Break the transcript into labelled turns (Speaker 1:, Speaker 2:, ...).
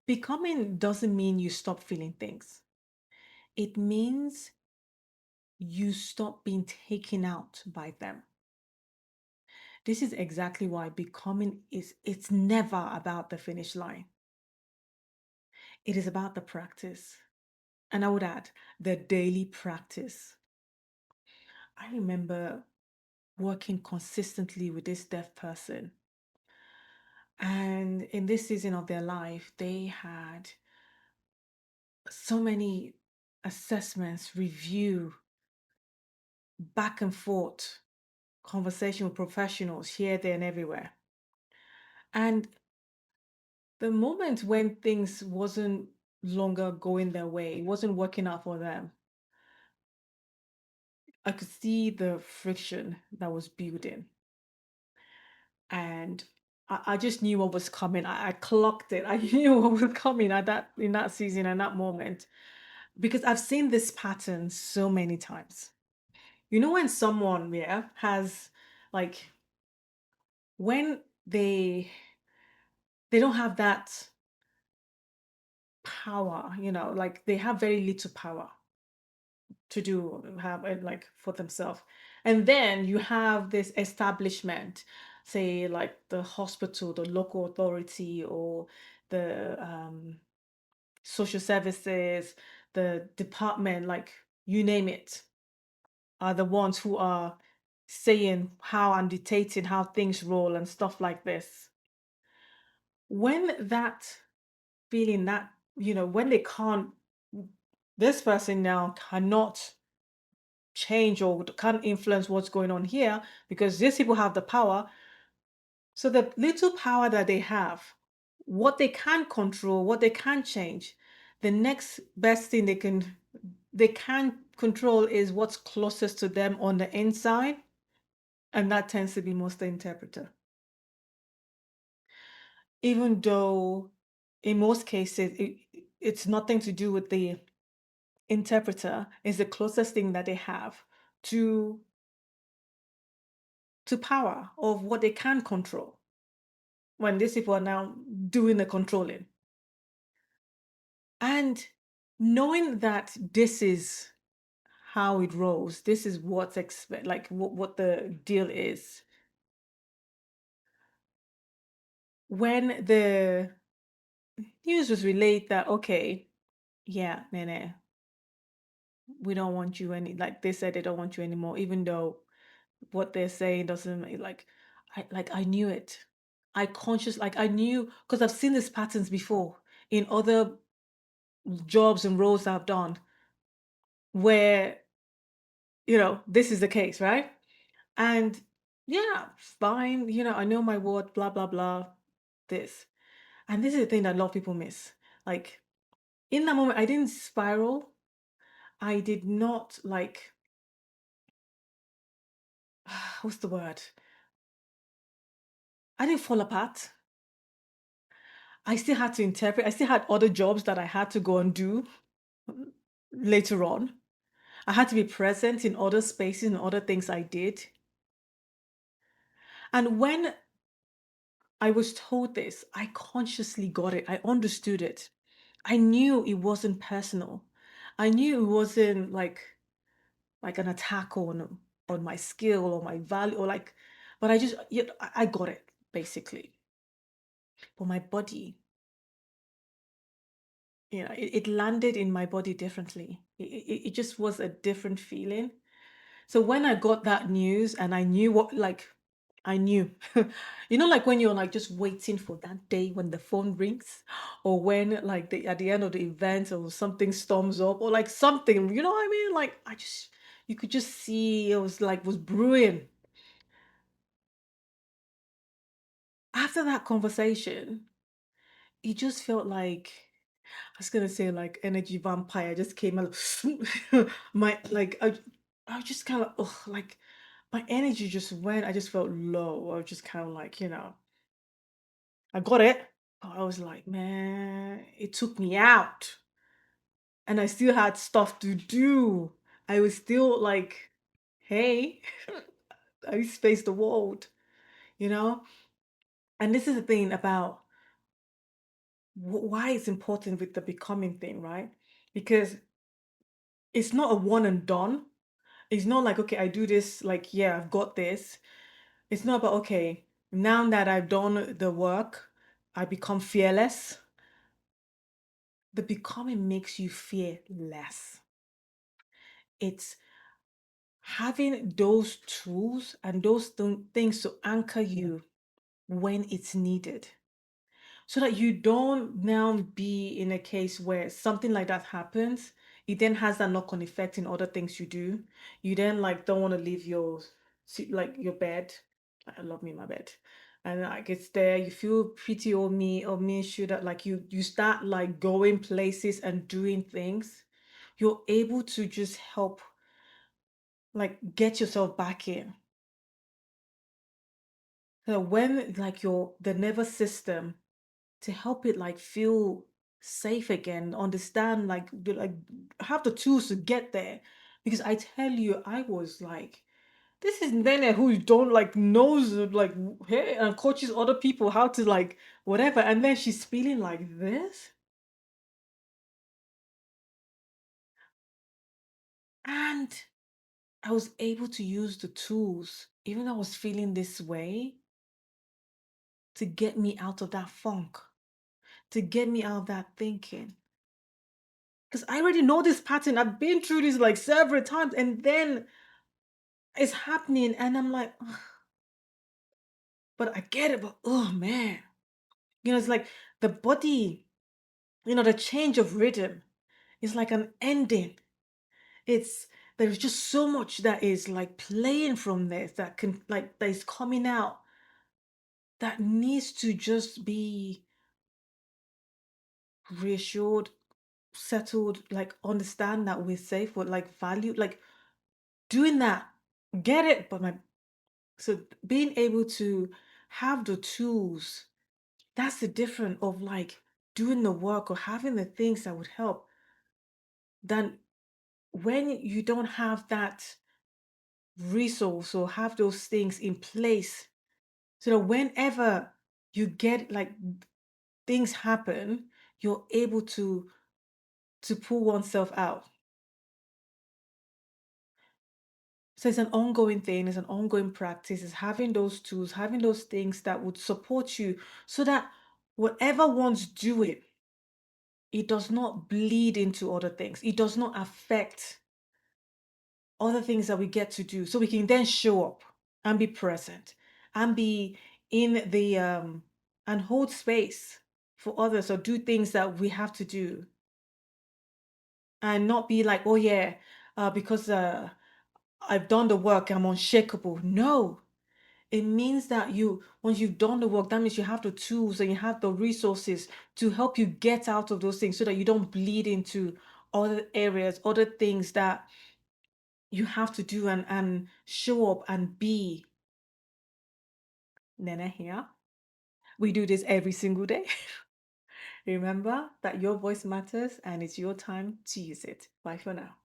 Speaker 1: Becoming doesn't mean you stop feeling things. It means you stop being taken out by them. This is exactly why becoming is it's never about the finish line. It is about the practice. And I would add the daily practice. I remember working consistently with this deaf person. And in this season of their life, they had so many assessments, review, back and forth, conversation with professionals here, there, and everywhere. And the moment when things wasn't longer going their way, it wasn't working out for them, I could see the friction that was building. And I just knew what was coming. I clocked it. I knew what was coming at that in that season and that moment. Because I've seen this pattern so many times. You know when someone, yeah, has like when they don't have that power, like they have very little power to do have it like for themselves. And then you have this establishment, say like the hospital, the local authority, or the social services, the department, like you name it, are the ones who are saying how and dictating how things roll and stuff like this. When that feeling that, when they can't, this person now cannot change or can't influence what's going on here because these people have the power. So the little power that they have, what they can control, what they can change, the next best thing they can control is what's closest to them on the inside, and that tends to be most the interpreter. Even though in most cases it's nothing to do with the interpreter, is the closest thing that they have to power of what they can control when these people are now doing the controlling. And knowing that this is how it rolls, this is what's like what the deal is. When the news was relayed that, okay, yeah, Nene, we don't want you any, like they said they don't want you anymore, even though what they're saying doesn't I knew it. I knew because I've seen these patterns before in other jobs and roles I've done where, this is the case, right? And yeah, fine, I know my word, blah, blah, blah, this. And this is the thing that a lot of people miss. Like in that moment, I didn't spiral. I did not what's the word? I didn't fall apart. I still had to interpret. I still had other jobs that I had to go and do later on. I had to be present in other spaces and other things I did. And when I was told this, I consciously got it. I understood it. I knew it wasn't personal. I knew it wasn't like an attack on my skill or my value or but I just I got it basically. But my body, it landed in my body differently. It just was a different feeling. So when I got that news and I knew I knew, like when you're like just waiting for that day when the phone rings, or when like at the end of the event or something storms up, or like something, you know what I mean? Like you could just see it was brewing. After that conversation, it just felt like I was gonna say like energy vampire just came out. my like I was just kind of like my energy just went. I just felt low. I was just kind of like I got it. But I was like, man, it took me out, and I still had stuff to do. I was still like, hey, I face the world, you know. And this is the thing about why it's important with the becoming thing, right? Because it's not a one and done. It's not like, okay, I do this, like, yeah, I've got this. It's not about, okay, now that I've done the work, I become fearless. The becoming makes you fear less. It's having those tools and those things to anchor you when it's needed, so that you don't now be in a case where something like that happens. It then has that knock-on effect in other things you do. You then like don't want to leave your like your bed. I love me my bed. And like it's there, you feel pretty or me should that like you start like going places and doing things. You're able to just help like get yourself back in. So when like your the nervous system, to help it like feel safe again, understand like like have the tools to get there. Because I tell you, I was like, this is Nene who don't like knows like hey and coaches other people how to like whatever, and then she's feeling like this, and I was able to use the tools even though I was feeling this way to get me out of that funk, to get me out of that thinking. Because I already know this pattern. I've been through this like several times, and then it's happening, and I'm like, "Ugh, but I get it, but oh man." It's like the body, the change of rhythm is like an ending. It's there's just so much that is like playing from this that can like that is coming out that needs to just be reassured, settled, like understand that we're safe, but like valued, like doing that. Get it, but my so being able to have the tools, that's the difference of like doing the work or having the things that would help than when you don't have that resource or have those things in place. So that whenever you get like things happen, you're able to pull oneself out. So it's an ongoing thing, it's an ongoing practice, it's having those tools, having those things that would support you so that whatever one's doing, it does not bleed into other things. It does not affect other things that we get to do. So we can then show up and be present and be in the and hold space for others or do things that we have to do and not be like, oh yeah, because I've done the work, I'm unshakable. No, it means that once you've done the work, that means you have the tools and you have the resources to help you get out of those things so that you don't bleed into other areas, other things that you have to do and show up and be. Nene here. We do this every single day. Remember that your voice matters and it's your time to use it. Bye for now.